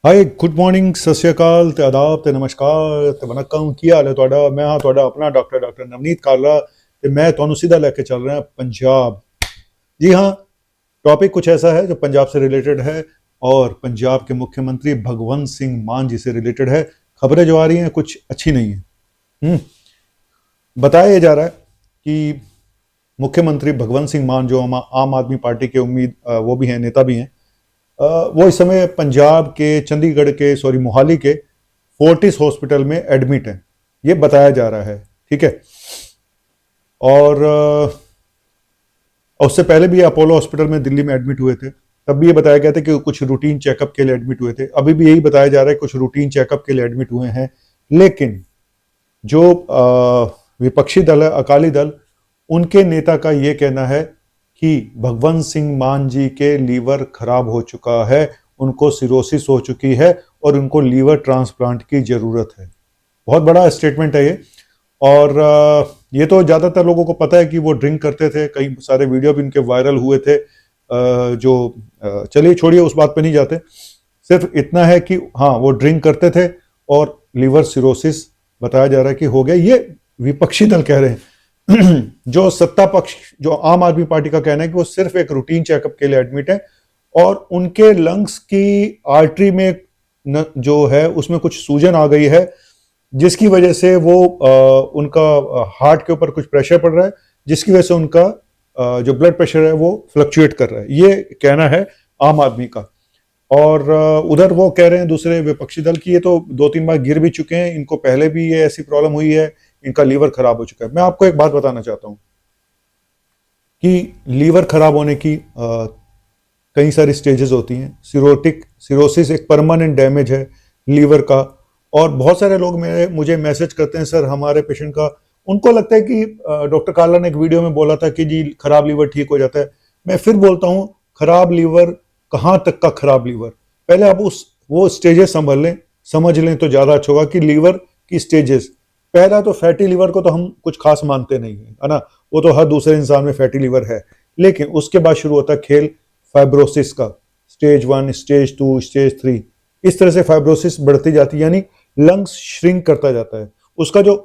Hi good morning सत श्री अकाल ते आदाब ते नमस्कार ते वनक्कम की हाल है ਤੁਹਾਡਾ। मैं हाँ ਤੁਹਾਡਾ अपना डॉक्टर नवनीत काला ਤੇ मैं ਤੁਹਾਨੂੰ सीधा लेके चल रहा पंजाब। जी हाँ, टॉपिक कुछ ऐसा है जो पंजाब से रिलेटेड है और पंजाब के मुख्यमंत्री भगवंत सिंह मान जी से रिलेटेड है। खबरें जो आ रही हैं कुछ अच्छी नहीं है। बताया जा रहा है कि मुख्यमंत्री भगवंत सिंह मान जो आम आदमी पार्टी के वो भी हैं, नेता भी हैं, वो इस समय पंजाब के चंडीगढ़ के मोहाली के फोर्टिस हॉस्पिटल में एडमिट है, ये बताया जा रहा है। ठीक है। और उससे पहले भी अपोलो हॉस्पिटल में दिल्ली में एडमिट हुए थे, तब भी ये बताया गया था कि कुछ रूटीन चेकअप के लिए एडमिट हुए थे। अभी भी यही बताया जा रहा है कुछ रूटीन चेकअप के लिए एडमिट हुए हैं। लेकिन जो विपक्षी दल है, अकाली दल, उनके नेता का ये कहना है कि भगवंत सिंह मान जी के लीवर खराब हो चुका है, उनको सिरोसिस हो चुकी है और उनको लीवर ट्रांसप्लांट की जरूरत है। बहुत बड़ा स्टेटमेंट है ये। और ये तो ज्यादातर लोगों को पता है कि वो ड्रिंक करते थे, कई सारे वीडियो भी उनके वायरल हुए थे। चलिए छोड़िए, उस बात पे नहीं जाते। सिर्फ इतना है कि हाँ, वो ड्रिंक करते थे और लीवर सिरोसिस बताया जा रहा है कि हो गया। ये विपक्षी दल कह रहे हैं। जो सत्ता पक्ष, जो आम आदमी पार्टी का कहना है कि वो सिर्फ एक रूटीन चेकअप के लिए एडमिट है और उनके लंग्स की आर्टरी में जो है उसमें कुछ सूजन आ गई है, जिसकी वजह से वो उनका हार्ट के ऊपर कुछ प्रेशर पड़ रहा है, जिसकी वजह से उनका जो ब्लड प्रेशर है वो फ्लक्चुएट कर रहा है। ये कहना है आम आदमी का। और उधर वो कह रहे हैं दूसरे विपक्षी दल की ये तो 2-3 बार गिर भी चुके हैं, इनको पहले भी ये ऐसी प्रॉब्लम हुई है, इनका लीवर खराब हो चुका है। मैं आपको एक बात बताना चाहता हूं कि लीवर खराब होने की कई सारी स्टेजेस होती हैं। सिरोसिस एक परमानेंट डैमेज है लीवर का। और बहुत सारे लोग मुझे मैसेज करते हैं, सर हमारे पेशेंट का, उनको लगता है कि डॉक्टर काला ने एक वीडियो में बोला था कि जी खराब लीवर ठीक हो जाता है। मैं फिर बोलता हूं, खराब लीवर कहां तक का खराब लीवर? पहले आप वो स्टेजेस समझ लें तो ज्यादा अच्छा होगा कि लीवर की स्टेजेस। पहला तो फैटी लीवर को तो हम कुछ खास मानते नहीं है ना, वो तो हर दूसरे इंसान में फैटी लीवर है। लेकिन उसके बाद शुरू होता है खेल फाइब्रोसिस का, स्टेज 1, स्टेज 2, स्टेज 3। इस तरह से फाइब्रोसिस बढ़ती जाती है, यानी लंग्स श्रिंक करता जाता है, उसका जो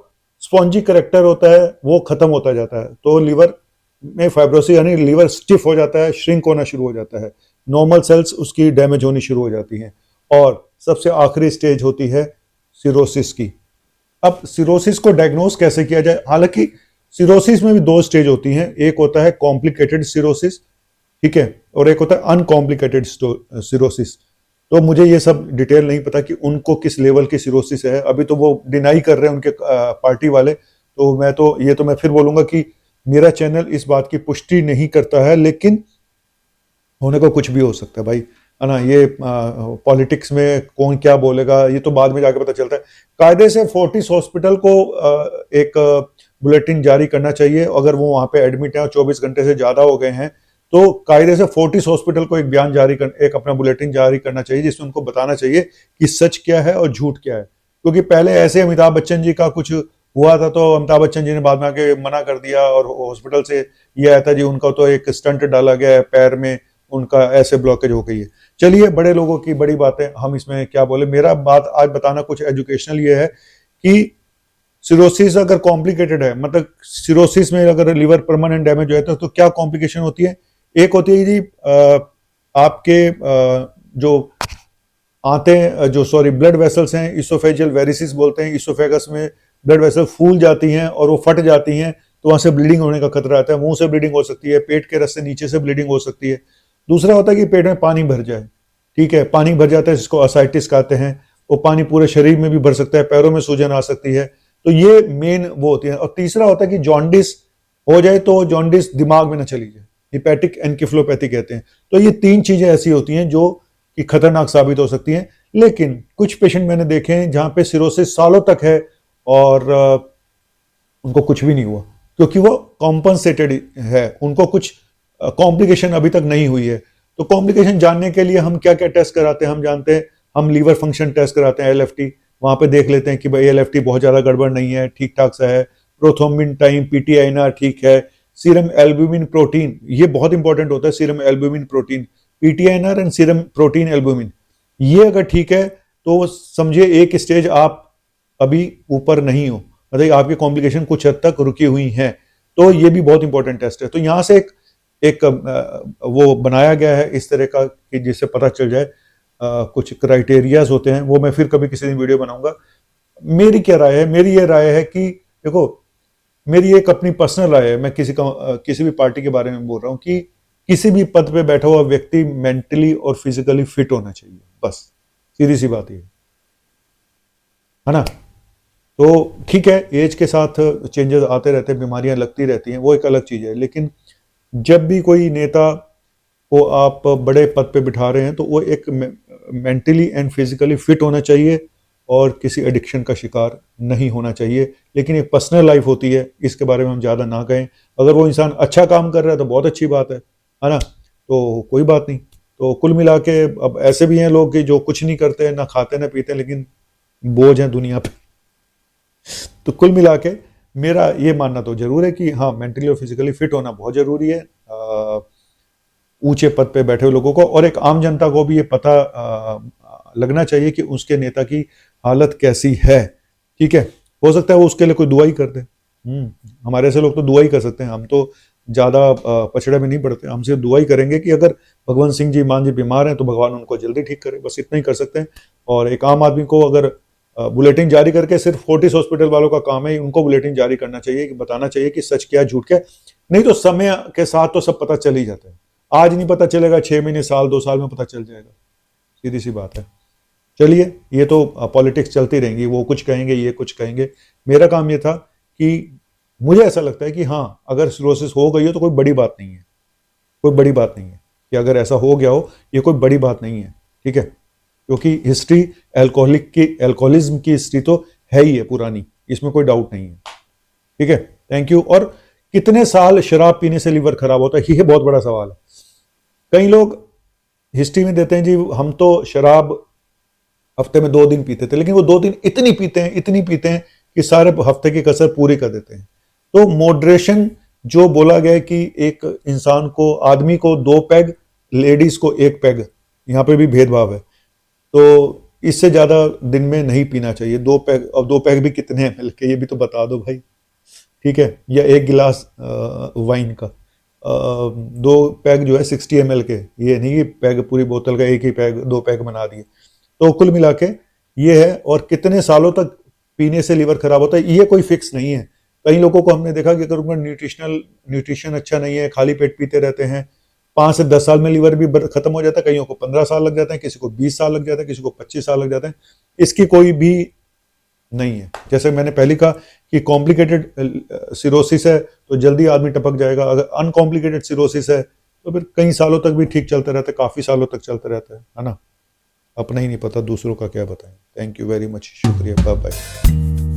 स्पॉन्जी करेक्टर होता है वो खत्म होता जाता है। तो लीवर में फाइब्रोसिस यानी लीवर स्टिफ हो जाता है, श्रिंक होना शुरू हो जाता है, नॉर्मल सेल्स उसकी डैमेज होनी शुरू हो जाती हैं। और सबसे आखिरी स्टेज होती है सिरोसिस की। अब सिरोसिस को डायग्नोस कैसे किया जाए? हालांकि सिरोसिस में भी 2 स्टेज होती हैं, एक होता है कॉम्प्लिकेटेड सिरोसिस, ठीक है, और एक होता है अनकॉम्प्लिकेटेड सिरोसिस। तो मुझे ये सब डिटेल नहीं पता कि उनको किस लेवल की सिरोसिस है, अभी तो वो डिनाई कर रहे हैं उनके पार्टी वाले। तो मैं फिर बोलूंगा कि मेरा चैनल इस बात की पुष्टि नहीं करता है, लेकिन होने को कुछ भी हो सकता है भाई, है ना। ये पॉलिटिक्स में कौन क्या बोलेगा ये तो बाद में जाके पता चलता है। कायदे से फोर्टिस हॉस्पिटल को एक बुलेटिन जारी करना चाहिए। अगर वो वहां पे एडमिट है और 24 घंटे से ज्यादा हो गए हैं तो कायदे से फोर्टिस हॉस्पिटल को एक अपना बुलेटिन जारी करना चाहिए, जिसमें उनको बताना चाहिए कि सच क्या है और झूठ क्या है। क्योंकि पहले ऐसे अमिताभ बच्चन जी का कुछ हुआ था तो अमिताभ बच्चन जी ने बाद में आके मना कर दिया और हॉस्पिटल से ये आया था जी उनका तो एक स्टंट डाला गया है पैर में, उनका ऐसे ब्लॉकेज हो गई है। चलिए, बड़े लोगों की बड़ी बातें, हम इसमें क्या बोले। मेरा बात आज बताना कुछ एजुकेशनल ये है कि सिरोसिस अगर कॉम्प्लिकेटेड है, मतलब सिरोसिस में अगर लीवर परमानेंट डैमेज हो जाता है तो क्या कॉम्प्लिकेशन होती है? एक होती है जी आपके जो ब्लड वेसल्स हैं, इसोफेजियल वेरिसिस बोलते हैं। इसोफेगस में ब्लड वेसल फूल जाती हैं और वो फट जाती हैं, तो वहां से ब्लीडिंग होने का खतरा आता है। मुंह से ब्लीडिंग हो सकती है, पेट के रस से नीचे से ब्लीडिंग हो सकती है। दूसरा होता है कि पेट में पानी भर जाए, ठीक है, पानी भर जाता है जिसको असाइटिस कहते हैं। वो पानी पूरे शरीर में भी भर सकता है, पैरों में सूजन आ सकती है। तो ये मेन वो होती है। और तीसरा होता है कि जॉन्डिस हो जाए, तो जॉन्डिस दिमाग में ना चली जाए, हिपैटिक एनकेफेलोपैथी कहते हैं। तो ये 3 चीजें ऐसी होती हैं जो कि खतरनाक साबित हो सकती हैं। लेकिन कुछ पेशेंट मैंने देखे हैं जहां पे सिरोसिस सालों तक है और उनको कुछ भी नहीं हुआ, क्योंकि वो कॉम्पनसेटेड है, उनको कुछ कॉम्प्लिकेशन अभी तक नहीं हुई है। तो कॉम्प्लिकेशन जानने के लिए हम क्या क्या टेस्ट कराते हैं? हम जानते हैं, हम लीवर फंक्शन टेस्ट कराते हैं, LFT। वहां पे देख लेते हैं कि भाई LFT बहुत ज्यादा गड़बड़ नहीं है, ठीक ठाक सा है। प्रोथ्रोम्बिन टाइम, PTINR ठीक है। सीरम एल्ब्यूमिन प्रोटीन, ये बहुत इंपॉर्टेंट होता है, serum albumin protein, PTINR and serum protein albumin. ये अगर ठीक है तो समझिए एक स्टेज आप अभी ऊपर नहीं हो, मतलब आपकी कॉम्प्लिकेशन कुछ हद तक रुकी हुई हैं, तो ये भी बहुत इंपॉर्टेंट टेस्ट है। तो यहां से एक वो बनाया गया है इस तरह का कि जिससे पता चल जाए, कुछ क्राइटेरियाज होते हैं, वो मैं फिर कभी किसी दिन वीडियो बनाऊंगा। मेरी क्या राय है? मेरी ये राय है कि देखो, मेरी एक अपनी पर्सनल राय है, मैं किसी भी पार्टी के बारे में बोल रहा हूं कि किसी भी पद पे बैठा हुआ व्यक्ति मेंटली और फिजिकली फिट होना चाहिए, बस सीधी सी बात ये है ना। तो ठीक है, एज के साथ चेंजेस आते रहते हैं, बीमारियां लगती रहती हैं, वो एक अलग चीज है, लेकिन जब भी कोई नेता को आप बड़े पद पे बिठा रहे हैं तो वो एक मेंटली एंड फिजिकली फिट होना चाहिए और किसी एडिक्शन का शिकार नहीं होना चाहिए। लेकिन एक पर्सनल लाइफ होती है, इसके बारे में हम ज़्यादा ना कहें। अगर वो इंसान अच्छा काम कर रहा है तो बहुत अच्छी बात है ना, तो कोई बात नहीं। तो कुल मिला के अब ऐसे भी हैं लोग कि जो कुछ नहीं करते, ना खाते ना पीते, लेकिन बोझ हैं दुनिया पे। तो कुल मिला के मेरा ये मानना तो जरूर है कि हाँ, मेंटली और फिजिकली फिट होना बहुत जरूरी है ऊंचे पद पे बैठे हुए लोगों को, और एक आम जनता को भी ये पता लगना चाहिए कि उसके नेता की हालत कैसी है। ठीक है, हो सकता है वो उसके लिए कोई दुआ ही कर दे। हमारे ऐसे लोग तो दुआ ही कर सकते हैं, हम तो ज्यादा पछड़े में नहीं पड़ते, हम सिर्फ दुआ ही करेंगे कि अगर भगवंत सिंह जी मान जी बीमार हैं तो भगवान उनको जल्दी ठीक करे, बस इतना ही कर सकते हैं। और एक आम आदमी को अगर बुलेटिन जारी करके, सिर्फ फोर्टिस हॉस्पिटल वालों का काम है, उनको बुलेटिन जारी करना चाहिए, कि बताना चाहिए कि सच क्या झूठ क्या। नहीं तो समय के साथ तो सब पता चल ही जाता है, आज नहीं पता चलेगा, 6 महीने साल 2 साल में पता चल जाएगा, सीधी सी बात है। चलिए, ये तो पॉलिटिक्स चलती रहेंगी, वो कुछ कहेंगे ये कुछ कहेंगे। मेरा काम ये था कि मुझे ऐसा लगता है कि हाँ, अगर सिरोसिस हो गई हो तो कोई बड़ी बात नहीं है, कोई बड़ी बात नहीं है कि अगर ऐसा हो गया हो, ये कोई बड़ी बात नहीं है। ठीक है, क्योंकि हिस्ट्री एल्कोहलिज्म की हिस्ट्री तो है ही है पुरानी, इसमें कोई डाउट नहीं है। ठीक है, थैंक यू। और कितने साल शराब पीने से लीवर खराब होता है, ये बहुत बड़ा सवाल है। कई लोग हिस्ट्री में देते हैं जी हम तो शराब हफ्ते में 2 दिन पीते थे, लेकिन वो 2 दिन इतनी पीते हैं कि सारे हफ्ते की कसर पूरी कर देते हैं। तो मॉडरेशन जो बोला गया है कि एक इंसान को, आदमी को 2 पैग, लेडीज को 1 पैग, यहाँ पे भी भेदभाव है, तो इससे ज्यादा दिन में नहीं पीना चाहिए। 2 पैग, अब 2 पैग भी कितने ml के, ये भी तो बता दो भाई। ठीक है, या 1 गिलास वाइन का, 2 पैग जो है 60 ml के, ये नहीं कि पैग पूरी बोतल का एक ही पैग 2 पैग बना दिए। तो कुल मिला के ये है। और कितने सालों तक पीने से लीवर खराब होता है, ये कोई फिक्स नहीं है। कई लोगों को हमने देखा कि अगर उनका न्यूट्रिशन अच्छा नहीं है, खाली पेट पीते रहते हैं, 5 से 10 साल में लीवर भी खत्म हो जाता है। कईयों को 15 साल लग जाते हैं, किसी को 20 साल लग जाता है, किसी को 25 साल लग जाते हैं। इसकी कोई भी नहीं है। जैसे मैंने पहले कहा कि कॉम्प्लिकेटेड सिरोसिस है तो जल्दी आदमी टपक जाएगा, अगर अनकॉम्प्लिकेटेड सिरोसिस है तो फिर कई सालों तक भी ठीक चलता रहता है, काफी सालों तक चलता रहता है ना। अपना ही नहीं पता, दूसरों का क्या बताएं। थैंक यू वेरी मच, शुक्रिया, बाय बाय।